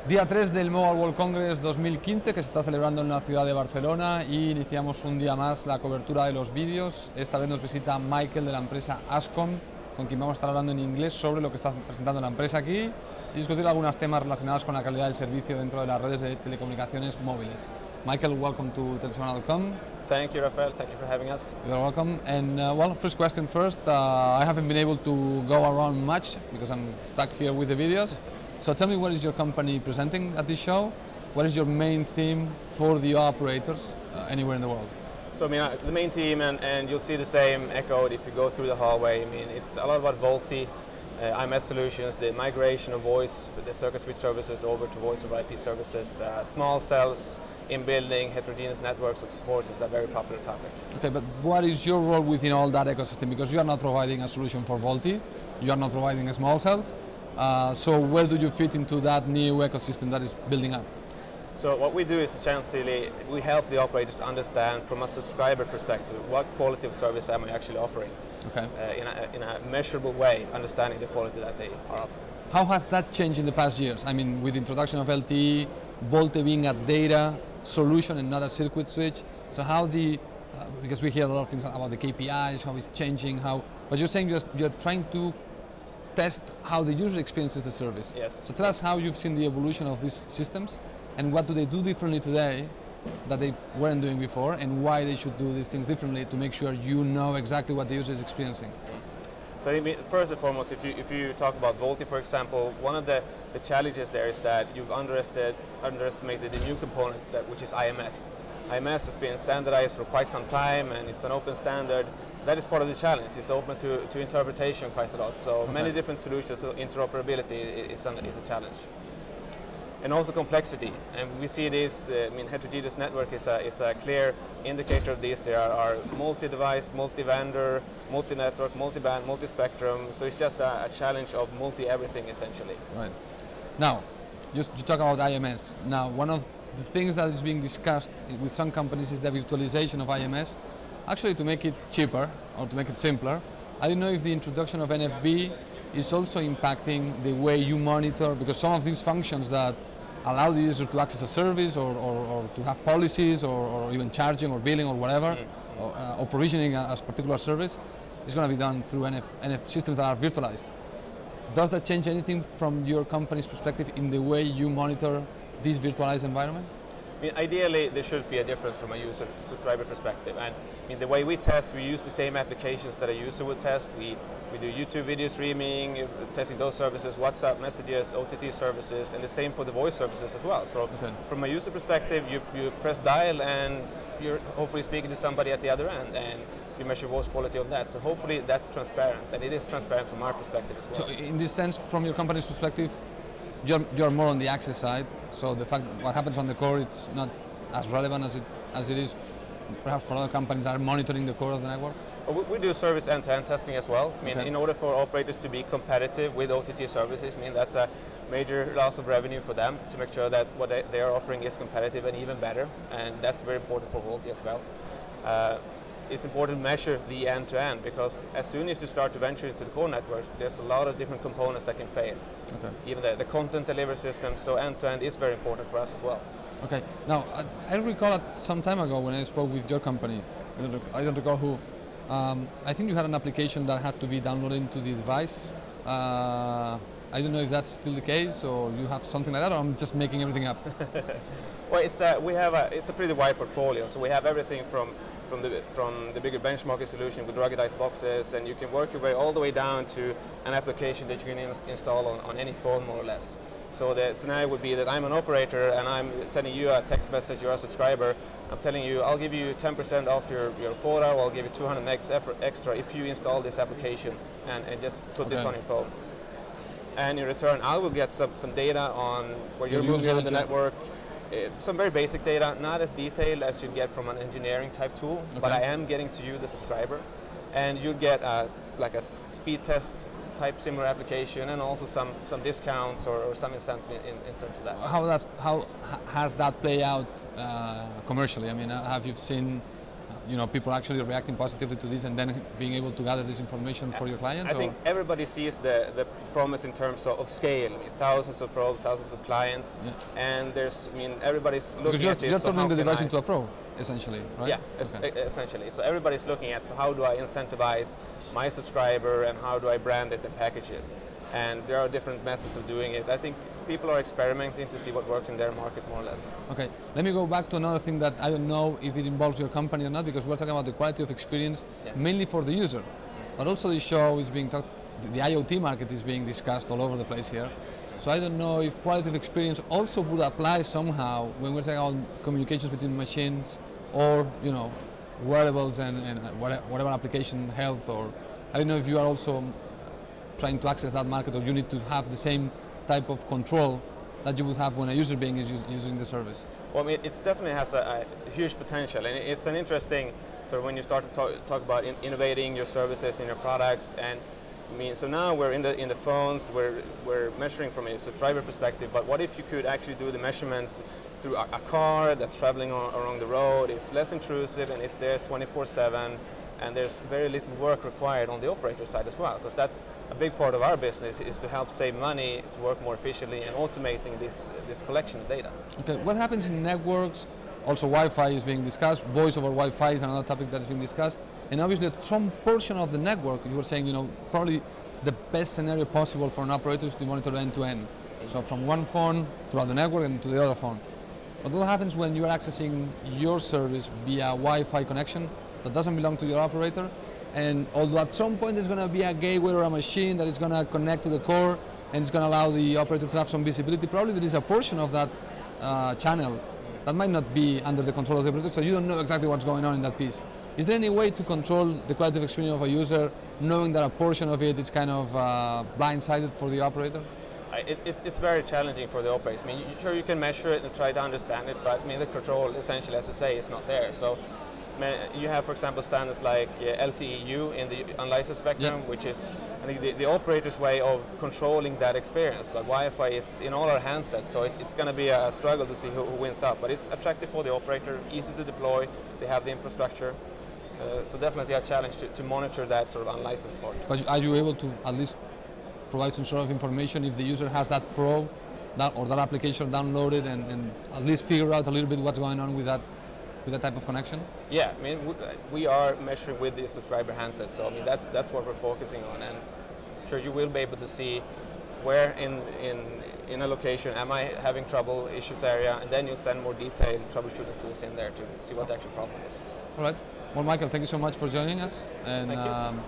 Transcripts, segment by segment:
Día 3 del Mobile World Congress 2015 que se está celebrando en la ciudad de Barcelona y iniciamos un día más la cobertura de los vídeos. Esta vez nos visita Michael de la empresa Ascom, con quien vamos a estar hablando en inglés sobre lo que está presentando la empresa aquí y discutir algunos temas relacionados con la calidad del servicio dentro de las redes de telecomunicaciones móviles. Michael, welcome to telesemana.com. Thank you, Rafael. Thank you for having us. You're welcome. And well, first question first. I haven't been able to go around much because I'm stuck here with the videos. So tell me, what is your company presenting at this show? What is your main theme for the operators anywhere in the world? So I mean, the main theme, and you'll see the same echoed if you go through the hallway. I mean, it's a lot about VoLTE, IMS solutions, the migration of voice, the circuit switch services over to voice over IP services, small cells, in-building, heterogeneous networks, of course, is a very popular topic. Okay, but what is your role within all that ecosystem? Because you are not providing a solution for VoLTE, you are not providing small cells. So where do you fit into that new ecosystem that is building up? So what we do is essentially we help the operators understand from a subscriber perspective what quality of service am I actually offering. Okay. In a measurable way, understanding the quality that they are offering. How has that changed in the past years? I mean, with the introduction of LTE, VoLTE being a data solution and not a circuit switch. So how because we hear a lot of things about the KPIs, how it's changing, but you're saying you're trying to test how the user experiences the service. Yes. So tell us how you've seen the evolution of these systems and what do they do differently today that they weren't doing before, and why they should do these things differently to make sure you know exactly what the user is experiencing. So I mean, first and foremost, if you talk about VoLTE, for example, one of the challenges there is that you've underestimated the new component, which is IMS. IMS has been standardized for quite some time, and it's an open standard. That is part of the challenge. It's open to interpretation quite a lot. So many different solutions, so interoperability is a challenge. And also complexity. And we see this, I mean, heterogeneous network is a clear indicator of this. There are multi-device, multi-vendor, multi-network, multi-band, multi-spectrum. So it's just a challenge of multi-everything, essentially. Right. Now, you talk about IMS. Now, one of the things that is being discussed with some companies is the virtualization of IMS, actually to make it cheaper or to make it simpler. I don't know if the introduction of NFB is also impacting the way you monitor, because some of these functions that allow the user to access a service or to have policies or even charging or billing or whatever, or provisioning a particular service is going to be done through NF systems that are virtualized. Does that change anything from your company's perspective in the way you monitor this virtualized environment? I mean, ideally, there should be a difference from a user subscriber perspective. And I mean, the way we test, we use the same applications that a user would test. We do YouTube video streaming, testing those services, WhatsApp messages, OTT services, and the same for the voice services as well. So from a user perspective, you press dial and you're hopefully speaking to somebody at the other end, and you measure voice quality on that. So hopefully that's transparent, and it is transparent from our perspective as well. So in this sense, from your company's perspective, you're more on the access side, so the fact what happens on the core, it's not as relevant as it is perhaps for other companies that are monitoring the core of the network? We do service end-to-end testing as well. I mean, in order for operators to be competitive with OTT services, I mean, that's a major loss of revenue for them, to make sure that what they are offering is competitive and even better, and that's very important for VoLTE as well. It's important to measure the end-to-end, because as soon as you start to venture into the core network, there's a lot of different components that can fail. Okay. Even the content delivery system, so end-to-end is very important for us as well. Okay. Now, I recall some time ago when I spoke with your company, I don't recall who, I think you had an application that had to be downloaded into the device. I don't know if that's still the case, or you have something like that, or I'm just making everything up. Well, it's a pretty wide portfolio, so we have everything from the bigger benchmarking solution with ruggedized boxes, and you can work your way all the way down to an application that you can install on any phone, more or less. So the scenario would be that I'm an operator and I'm sending you a text message, you're a subscriber, I'm telling you I'll give you 10% off your quota, or I'll give you 200 megs extra if you install this application and just put this on your phone. And in return I will get some data on where you're moving on the network. Some very basic data, not as detailed as you get from an engineering type tool, but I am getting to you, the subscriber, and you get like a speed test type similar application, and also some discounts or some incentive in terms of that. How has that played out commercially? I mean, have you seen people actually reacting positively to this and then being able to gather this information for your clients? I think everybody sees the promise in terms of scale. I mean, thousands of probes, thousands of clients, and everybody's looking at this. You're turning the device into a probe, essentially, right? Yeah, essentially. So everybody's looking at, so how do I incentivize my subscriber and how do I brand it and package it? And there are different methods of doing it. I think people are experimenting to see what works in their market more or less. Okay, let me go back to another thing that I don't know if it involves your company or not, because we're talking about the quality of experience mainly for the user. But also the show is being talked, the IoT market is being discussed all over the place here. So I don't know if quality of experience also would apply somehow when we're talking about communications between machines or, wearables and whatever application, health, or I don't know if you are also trying to access that market, or you need to have the same type of control that you would have when a user being is using the service. Well, it definitely has a huge potential, and it's an interesting sort of when you start to talk about innovating your services and your products. And so now we're in the phones, we're measuring from a subscriber perspective. But what if you could actually do the measurements through a car that's traveling along the road? It's less intrusive and it's there 24/7. And there's very little work required on the operator side as well, because that's a big part of our business, is to help save money, to work more efficiently, and automating this collection of data. Okay, what happens in networks? Also, Wi-Fi is being discussed. Voice over Wi-Fi is another topic that is being discussed. And obviously, some portion of the network, you were saying, probably the best scenario possible for an operator is to monitor end-to-end. So from one phone throughout the network and to the other phone. But what happens when you are accessing your service via Wi-Fi connection that doesn't belong to your operator, and although at some point there's going to be a gateway or a machine that is going to connect to the core and it's going to allow the operator to have some visibility, probably there is a portion of that channel that might not be under the control of the operator, so you don't know exactly what's going on in that piece. Is there any way to control the quality of experience of a user knowing that a portion of it is kind of blindsided for the operator? It's very challenging for the operators. Sure, you can measure it and try to understand it, but the control, essentially, as I say, is not there. So you have, for example, standards like LTE-U in the unlicensed spectrum, which is, I think, the operator's way of controlling that experience. But Wi-Fi is in all our handsets, so it's going to be a struggle to see who wins out. But it's attractive for the operator, easy to deploy, they have the infrastructure. So definitely a challenge to monitor that sort of unlicensed part. But are you able to at least provide some sort of information if the user has that probe or that application downloaded and at least figure out a little bit what's going on with that type of connection? Yeah, we are measuring with the subscriber handsets, so that's what we're focusing on. And sure, you will be able to see where in a location am I having trouble, issues area, and then you'll send more detailed troubleshooting tools in there to see what the actual problem is. All right. Well, Michael, thank you so much for joining us, and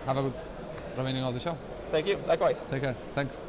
have a good remaining of the show. Thank you. Likewise. Take care. Thanks.